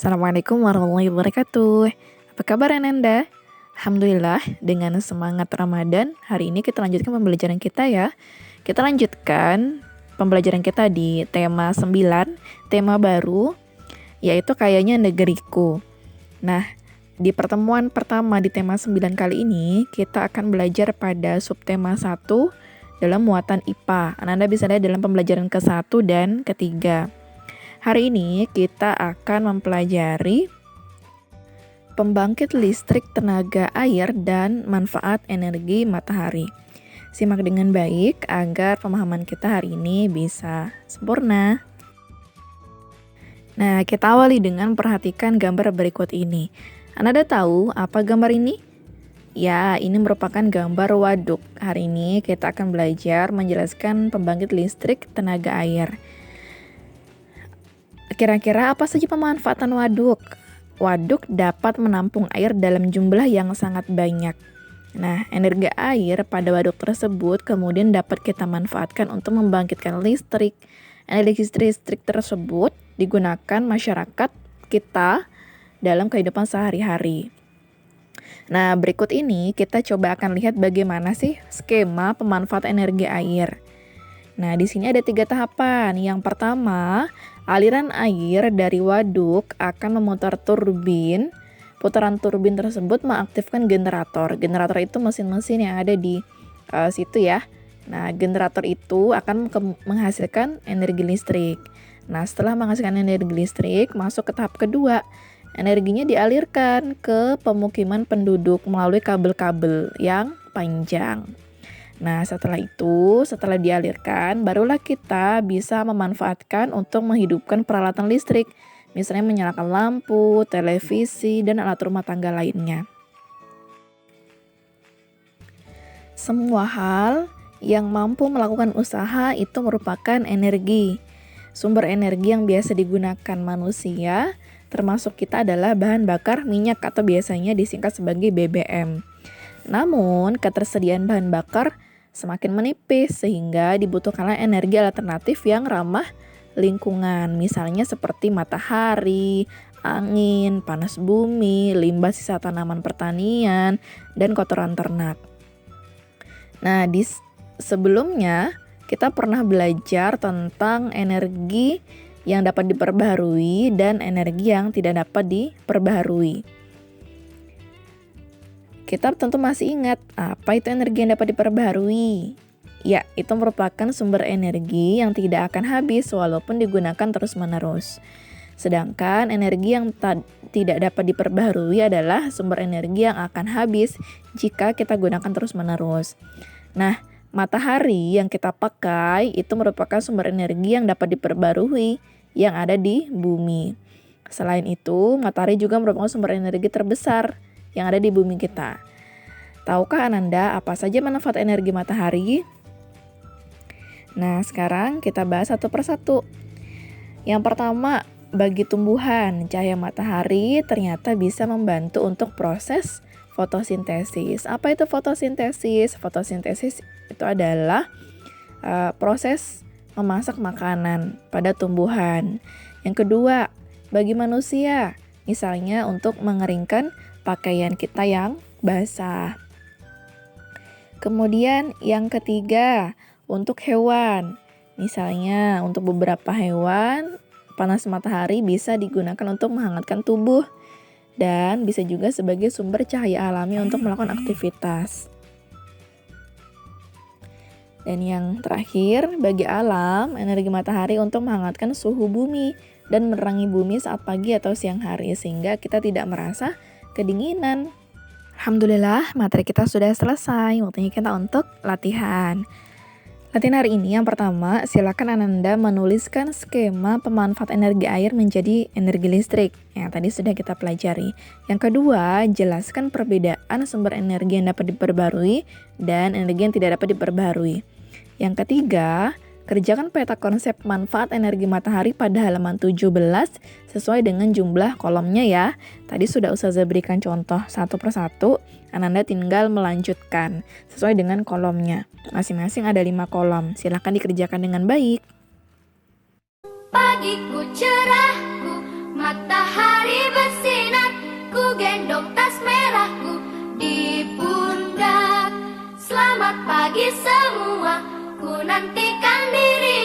Assalamualaikum warahmatullahi wabarakatuh. Apa kabar Ananda? Alhamdulillah, dengan semangat Ramadan, hari ini kita lanjutkan pembelajaran kita ya. Kita lanjutkan pembelajaran kita di tema 9, tema baru, yaitu kayaknya negeriku. Nah, di pertemuan pertama di tema 9 kali ini, kita akan belajar pada subtema 1 dalam muatan IPA. Ananda bisa lihat dalam pembelajaran ke-1 dan ke-3. Hari ini kita akan mempelajari pembangkit listrik tenaga air dan manfaat energi matahari. Simak dengan baik agar pemahaman kita hari ini bisa sempurna. Nah, kita awali dengan perhatikan gambar berikut ini. Anda tahu apa gambar ini? Ya, ini merupakan gambar waduk. Hari ini kita akan belajar menjelaskan pembangkit listrik tenaga air. Kira-kira apa saja pemanfaatan waduk? Waduk dapat menampung air dalam jumlah yang sangat banyak. Nah, energi air pada waduk tersebut kemudian dapat kita manfaatkan untuk membangkitkan listrik. Energi listrik tersebut digunakan masyarakat kita dalam kehidupan sehari-hari. Nah, berikut ini kita coba akan lihat bagaimana sih skema pemanfaatan energi air. Nah, di sini ada 3 tahapan. Yang pertama, aliran air dari waduk akan memutar turbin. Putaran turbin tersebut mengaktifkan generator. Generator itu mesin-mesin yang ada di situ ya. Nah, generator itu akan menghasilkan energi listrik. Nah, setelah menghasilkan energi listrik, masuk ke tahap kedua. Energinya dialirkan ke pemukiman penduduk melalui kabel-kabel yang panjang. Nah, setelah dialirkan, barulah kita bisa memanfaatkan untuk menghidupkan peralatan listrik, misalnya menyalakan lampu, televisi, dan alat rumah tangga lainnya. Semua hal yang mampu melakukan usaha itu merupakan energi. Sumber energi yang biasa digunakan manusia, termasuk kita adalah bahan bakar minyak atau biasanya disingkat sebagai BBM. Namun, ketersediaan bahan bakar semakin menipis sehingga dibutuhkanlah energi alternatif yang ramah lingkungan, misalnya seperti matahari, angin, panas bumi, limbah sisa tanaman pertanian, dan kotoran ternak. Nah, sebelumnya kita pernah belajar tentang energi yang dapat diperbaharui dan energi yang tidak dapat diperbaharui. Kita tentu masih ingat apa itu energi yang dapat diperbaharui. Ya, itu merupakan sumber energi yang tidak akan habis walaupun digunakan terus-menerus. Sedangkan energi yang tidak dapat diperbaharui adalah sumber energi yang akan habis jika kita gunakan terus-menerus. Nah, matahari yang kita pakai itu merupakan sumber energi yang dapat diperbaharui yang ada di bumi. Selain itu, matahari juga merupakan sumber energi terbesar yang ada di bumi kita. Tahukah Ananda apa saja manfaat energi matahari? Nah, sekarang kita bahas satu persatu. Yang pertama, bagi tumbuhan, cahaya matahari ternyata bisa membantu untuk proses fotosintesis. Apa itu fotosintesis? Fotosintesis itu adalah proses memasak makanan pada tumbuhan. Yang kedua, bagi manusia, misalnya untuk mengeringkan pakaian kita yang basah. Kemudian yang ketiga, untuk hewan. Misalnya untuk beberapa hewan, panas matahari bisa digunakan untuk menghangatkan tubuh dan bisa juga sebagai sumber cahaya alami untuk melakukan aktivitas. Dan yang terakhir, bagi alam, energi matahari untuk menghangatkan suhu bumi dan menerangi bumi saat pagi atau siang hari sehingga kita tidak merasa kedinginan. Alhamdulillah, materi kita sudah selesai. Waktunya kita untuk latihan. Latihan hari ini yang pertama, silakan Ananda menuliskan skema pemanfaat energi air menjadi energi listrik yang tadi sudah kita pelajari. Yang kedua, jelaskan perbedaan sumber energi yang dapat diperbarui dan energi yang tidak dapat diperbarui. Yang ketiga, kerjakan peta konsep manfaat energi matahari pada halaman 17 sesuai dengan jumlah kolomnya ya. Tadi sudah Ustazah berikan contoh satu persatu, Ananda tinggal melanjutkan sesuai dengan kolomnya. Masing-masing ada 5 kolom. Silakan dikerjakan dengan baik. Pagiku cerahku, matahari bersinar, ku gendong tas merahku di pundak. Selamat pagi semua, ku nantikan diri